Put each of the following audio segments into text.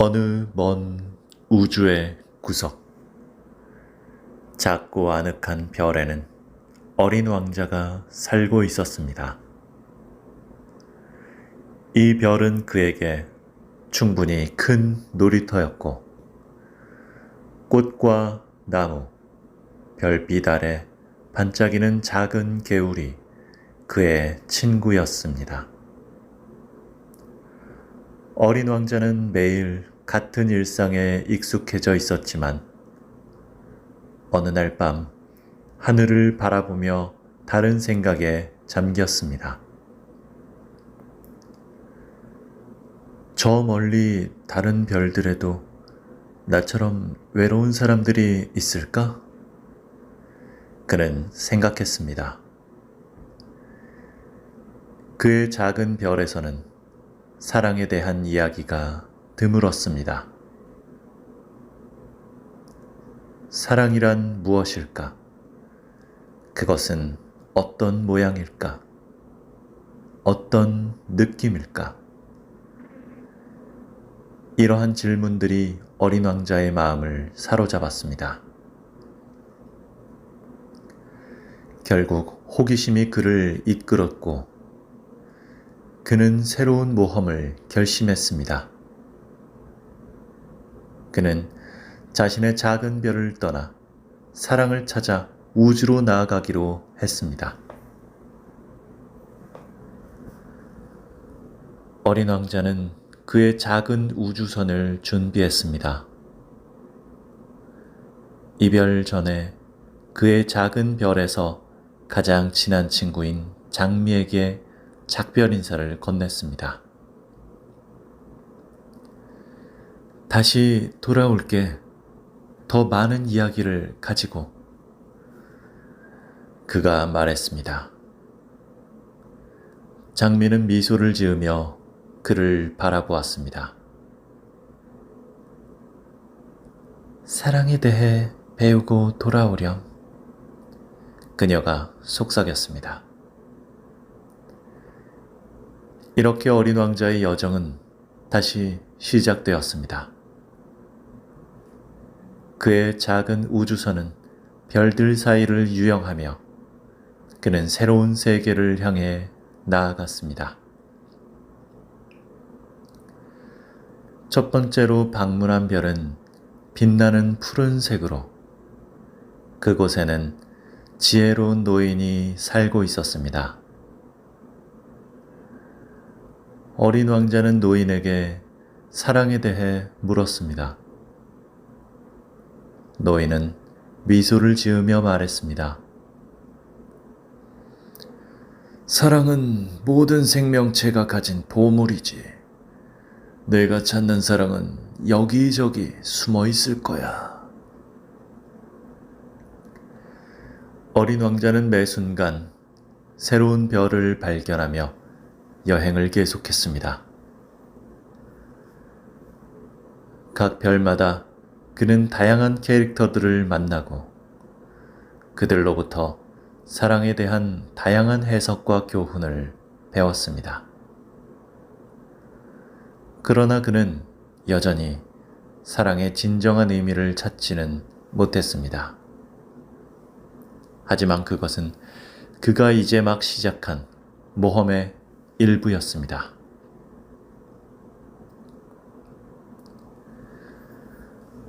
어느 먼 우주의 구석, 작고 아늑한 별에는 어린 왕자가 살고 있었습니다. 이 별은 그에게 충분히 큰 놀이터였고, 꽃과 나무, 별빛 아래 반짝이는 작은 개울이 그의 친구였습니다. 어린 왕자는 매일 같은 일상에 익숙해져 있었지만 어느 날 밤 하늘을 바라보며 다른 생각에 잠겼습니다. 저 멀리 다른 별들에도 나처럼 외로운 사람들이 있을까? 그는 생각했습니다. 그의 작은 별에서는 사랑에 대한 이야기가 드물었습니다. 사랑이란 무엇일까? 그것은 어떤 모양일까? 어떤 느낌일까? 이러한 질문들이 어린 왕자의 마음을 사로잡았습니다. 결국 호기심이 그를 이끌었고 그는 새로운 모험을 결심했습니다. 그는 자신의 작은 별을 떠나 사랑을 찾아 우주로 나아가기로 했습니다. 어린 왕자는 그의 작은 우주선을 준비했습니다. 이별 전에 그의 작은 별에서 가장 친한 친구인 장미에게 작별 인사를 건넸습니다. 다시 돌아올게. 더 많은 이야기를 가지고. 그가 말했습니다. 장미는 미소를 지으며 그를 바라보았습니다. 사랑에 대해 배우고 돌아오렴. 그녀가 속삭였습니다. 이렇게 어린 왕자의 여정은 다시 시작되었습니다. 그의 작은 우주선은 별들 사이를 유영하며 그는 새로운 세계를 향해 나아갔습니다. 첫 번째로 방문한 별은 빛나는 푸른색으로, 그곳에는 지혜로운 노인이 살고 있었습니다. 어린 왕자는 노인에게 사랑에 대해 물었습니다. 노인은 미소를 지으며 말했습니다. 사랑은 모든 생명체가 가진 보물이지. 내가 찾는 사랑은 여기저기 숨어 있을 거야. 어린 왕자는 매 순간 새로운 별을 발견하며 여행을 계속했습니다. 각 별마다 그는 다양한 캐릭터들을 만나고 그들로부터 사랑에 대한 다양한 해석과 교훈을 배웠습니다. 그러나 그는 여전히 사랑의 진정한 의미를 찾지는 못했습니다. 하지만 그것은 그가 이제 막 시작한 모험의 일부였습니다.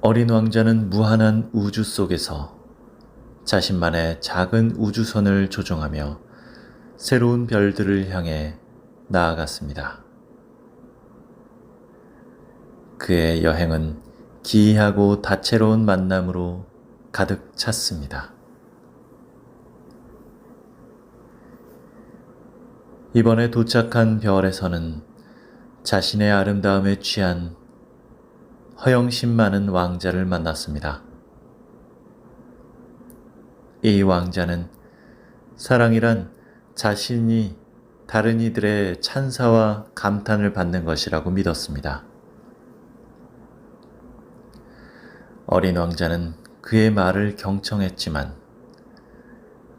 어린 왕자는 무한한 우주 속에서 자신만의 작은 우주선을 조종하며 새로운 별들을 향해 나아갔습니다. 그의 여행은 기이하고 다채로운 만남으로 가득 찼습니다. 이번에 도착한 별에서는 자신의 아름다움에 취한 허영심 많은 왕자를 만났습니다. 이 왕자는 사랑이란 자신이 다른 이들의 찬사와 감탄을 받는 것이라고 믿었습니다. 어린 왕자는 그의 말을 경청했지만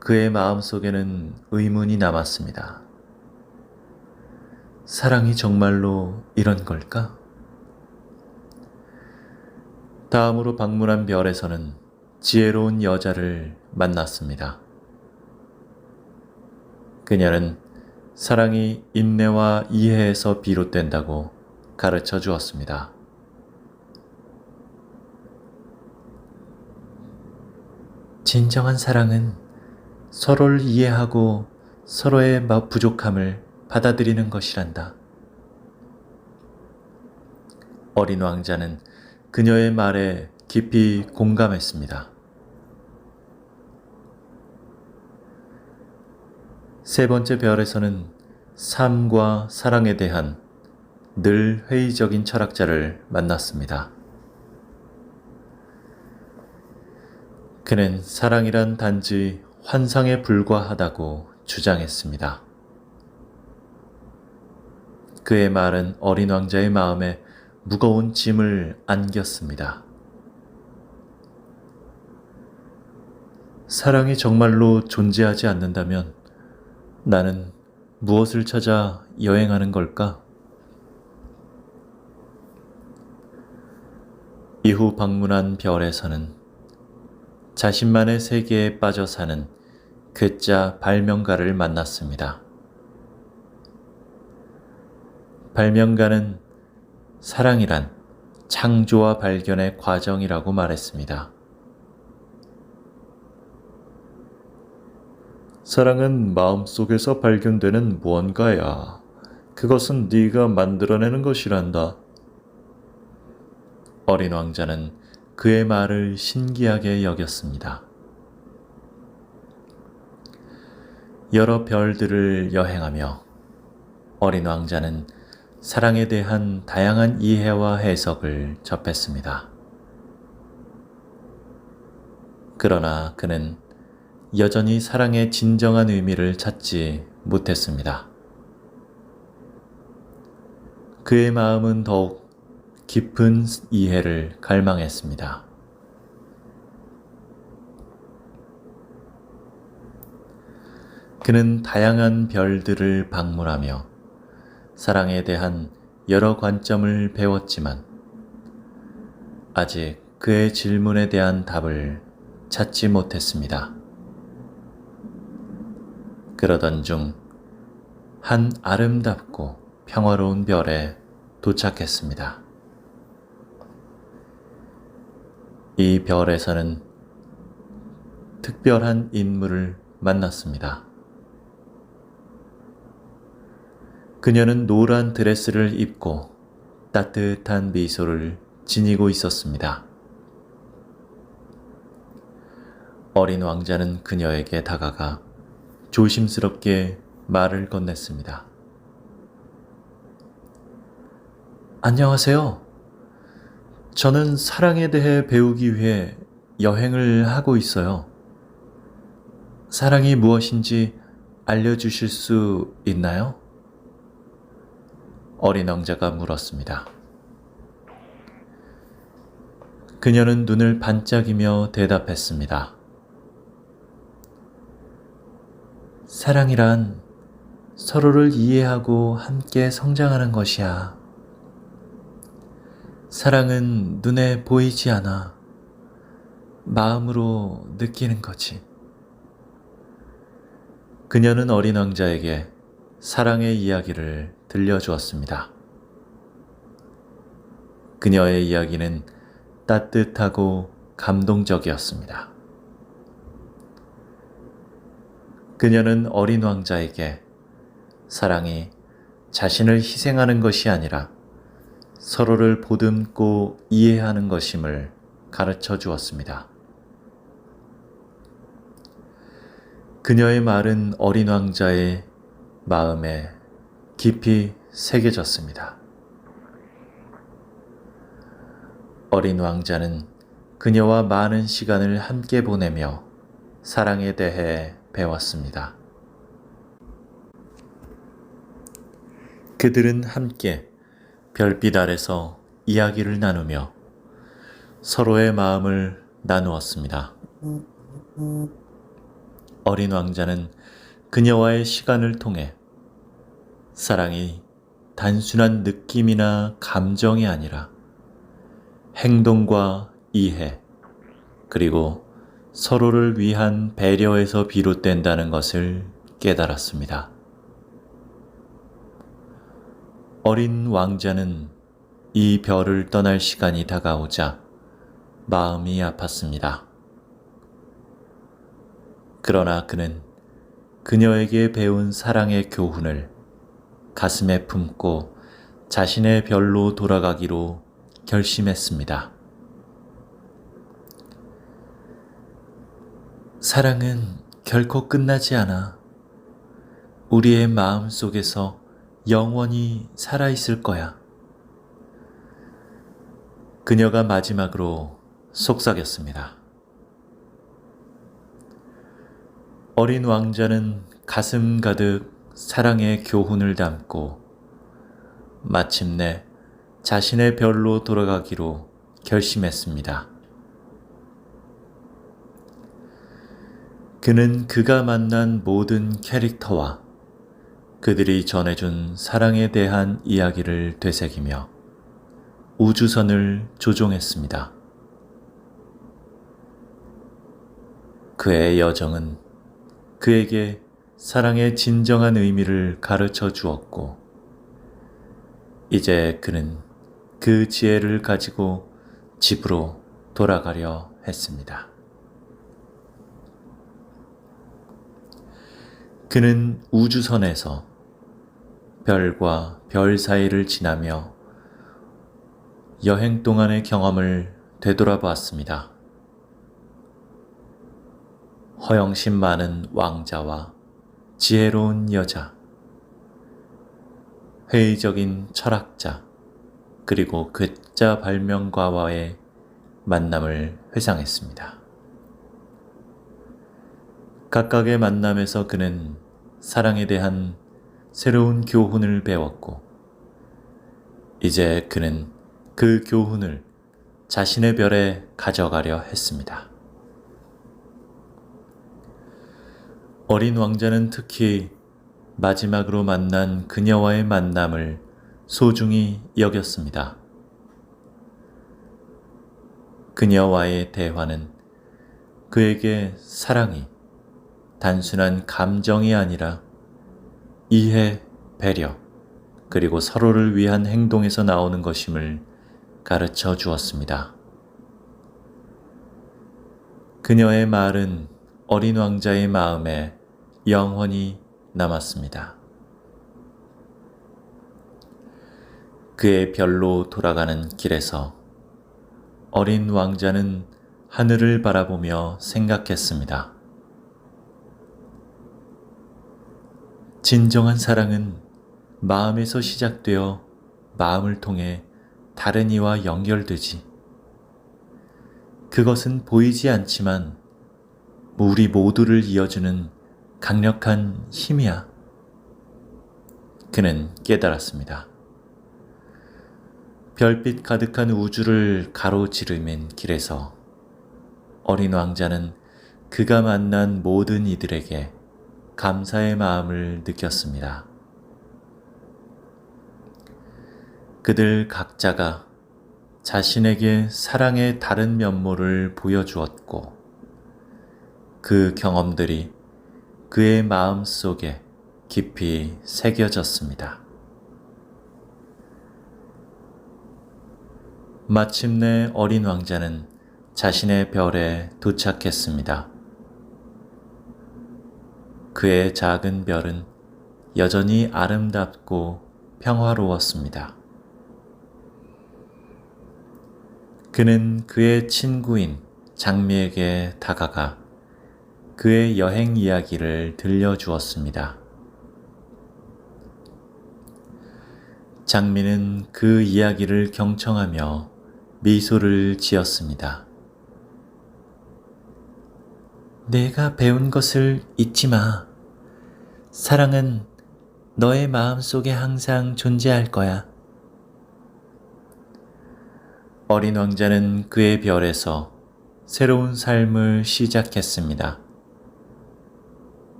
그의 마음속에는 의문이 남았습니다. 사랑이 정말로 이런 걸까? 다음으로 방문한 별에서는 지혜로운 여자를 만났습니다. 그녀는 사랑이 인내와 이해에서 비롯된다고 가르쳐 주었습니다. 진정한 사랑은 서로를 이해하고 서로의 부족함을 받아들이는 것이란다. 어린 왕자는 그녀의 말에 깊이 공감했습니다. 세 번째 별에서는 삶과 사랑에 대한 늘 회의적인 철학자를 만났습니다. 그는 사랑이란 단지 환상에 불과하다고 주장했습니다. 그의 말은 어린 왕자의 마음에 무거운 짐을 안겼습니다. 사랑이 정말로 존재하지 않는다면 나는 무엇을 찾아 여행하는 걸까? 이후 방문한 별에서는 자신만의 세계에 빠져 사는 괴짜 발명가를 만났습니다. 발명가는 사랑이란 창조와 발견의 과정이라고 말했습니다. 사랑은 마음속에서 발견되는 무언가야. 그것은 네가 만들어내는 것이란다. 어린 왕자는 그의 말을 신기하게 여겼습니다. 여러 별들을 여행하며 어린 왕자는 사랑에 대한 다양한 이해와 해석을 접했습니다. 그러나 그는 여전히 사랑의 진정한 의미를 찾지 못했습니다. 그의 마음은 더욱 깊은 이해를 갈망했습니다. 그는 다양한 별들을 방문하며 사랑에 대한 여러 관점을 배웠지만 아직 그의 질문에 대한 답을 찾지 못했습니다. 그러던 중 한 아름답고 평화로운 별에 도착했습니다. 이 별에서는 특별한 인물을 만났습니다. 그녀는 노란 드레스를 입고 따뜻한 미소를 지니고 있었습니다. 어린 왕자는 그녀에게 다가가 조심스럽게 말을 건넸습니다. 안녕하세요. 저는 사랑에 대해 배우기 위해 여행을 하고 있어요. 사랑이 무엇인지 알려주실 수 있나요? 어린 왕자가 물었습니다. 그녀는 눈을 반짝이며 대답했습니다. 사랑이란 서로를 이해하고 함께 성장하는 것이야. 사랑은 눈에 보이지 않아 마음으로 느끼는 거지. 그녀는 어린 왕자에게 사랑의 이야기를 들려주었습니다. 그녀의 이야기는 따뜻하고 감동적이었습니다. 그녀는 어린 왕자에게 사랑이 자신을 희생하는 것이 아니라 서로를 보듬고 이해하는 것임을 가르쳐 주었습니다. 그녀의 말은 어린 왕자의 마음에 깊이 새겨졌습니다. 어린 왕자는 그녀와 많은 시간을 함께 보내며 사랑에 대해 배웠습니다. 그들은 함께 별빛 아래서 이야기를 나누며 서로의 마음을 나누었습니다. 어린 왕자는 그녀와의 시간을 통해 사랑이 단순한 느낌이나 감정이 아니라 행동과 이해, 그리고 서로를 위한 배려에서 비롯된다는 것을 깨달았습니다. 어린 왕자는 이 별을 떠날 시간이 다가오자 마음이 아팠습니다. 그러나 그는 그녀에게 배운 사랑의 교훈을 가슴에 품고 자신의 별로 돌아가기로 결심했습니다. 사랑은 결코 끝나지 않아. 우리의 마음 속에서 영원히 살아있을 거야. 그녀가 마지막으로 속삭였습니다. 어린 왕자는 가슴 가득 사랑의 교훈을 담고 마침내 자신의 별로 돌아가기로 결심했습니다. 그는 그가 만난 모든 캐릭터와 그들이 전해준 사랑에 대한 이야기를 되새기며 우주선을 조종했습니다. 그의 여정은 그에게 사랑의 진정한 의미를 가르쳐 주었고, 이제 그는 그 지혜를 가지고 집으로 돌아가려 했습니다. 그는 우주선에서 별과 별 사이를 지나며 여행 동안의 경험을 되돌아보았습니다. 허영심 많은 왕자와 지혜로운 여자, 회의적인 철학자, 그리고 괴짜 발명가와의 만남을 회상했습니다. 각각의 만남에서 그는 사랑에 대한 새로운 교훈을 배웠고, 이제 그는 그 교훈을 자신의 별에 가져가려 했습니다. 어린 왕자는 특히 마지막으로 만난 그녀와의 만남을 소중히 여겼습니다. 그녀와의 대화는 그에게 사랑이 단순한 감정이 아니라 이해, 배려, 그리고 서로를 위한 행동에서 나오는 것임을 가르쳐 주었습니다. 그녀의 말은 어린 왕자의 마음에 영원히 남았습니다. 그의 별로 돌아가는 길에서 어린 왕자는 하늘을 바라보며 생각했습니다. 진정한 사랑은 마음에서 시작되어 마음을 통해 다른 이와 연결되지. 그것은 보이지 않지만 우리 모두를 이어주는 강력한 힘이야. 그는 깨달았습니다. 별빛 가득한 우주를 가로지르는 길에서 어린 왕자는 그가 만난 모든 이들에게 감사의 마음을 느꼈습니다. 그들 각자가 자신에게 사랑의 다른 면모를 보여주었고, 그 경험들이 그의 마음 속에 깊이 새겨졌습니다. 마침내 어린 왕자는 자신의 별에 도착했습니다. 그의 작은 별은 여전히 아름답고 평화로웠습니다. 그는 그의 친구인 장미에게 다가가 그의 여행 이야기를 들려주었습니다. 장미는 그 이야기를 경청하며 미소를 지었습니다. 내가 배운 것을 잊지 마. 사랑은 너의 마음 속에 항상 존재할 거야. 어린 왕자는 그의 별에서 새로운 삶을 시작했습니다.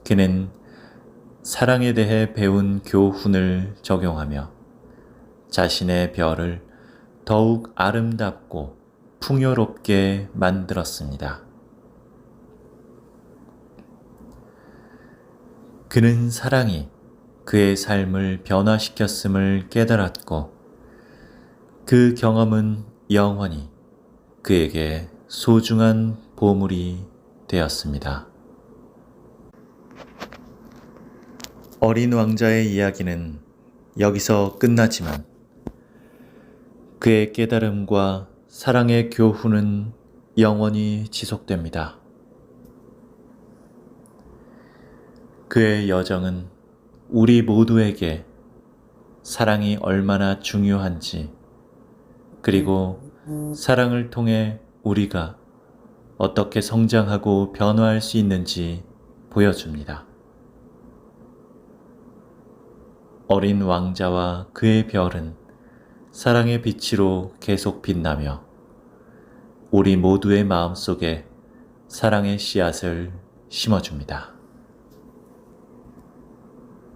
그는 사랑에 대해 배운 교훈을 적용하며 자신의 별을 더욱 아름답고 풍요롭게 만들었습니다. 그는 사랑이 그의 삶을 변화시켰음을 깨달았고 그 경험은 영원히 그에게 소중한 보물이 되었습니다. 어린 왕자의 이야기는 여기서 끝나지만 그의 깨달음과 사랑의 교훈은 영원히 지속됩니다. 그의 여정은 우리 모두에게 사랑이 얼마나 중요한지, 그리고 사랑을 통해 우리가 어떻게 성장하고 변화할 수 있는지 보여줍니다. 어린 왕자와 그의 별은 사랑의 빛으로 계속 빛나며 우리 모두의 마음속에 사랑의 씨앗을 심어줍니다.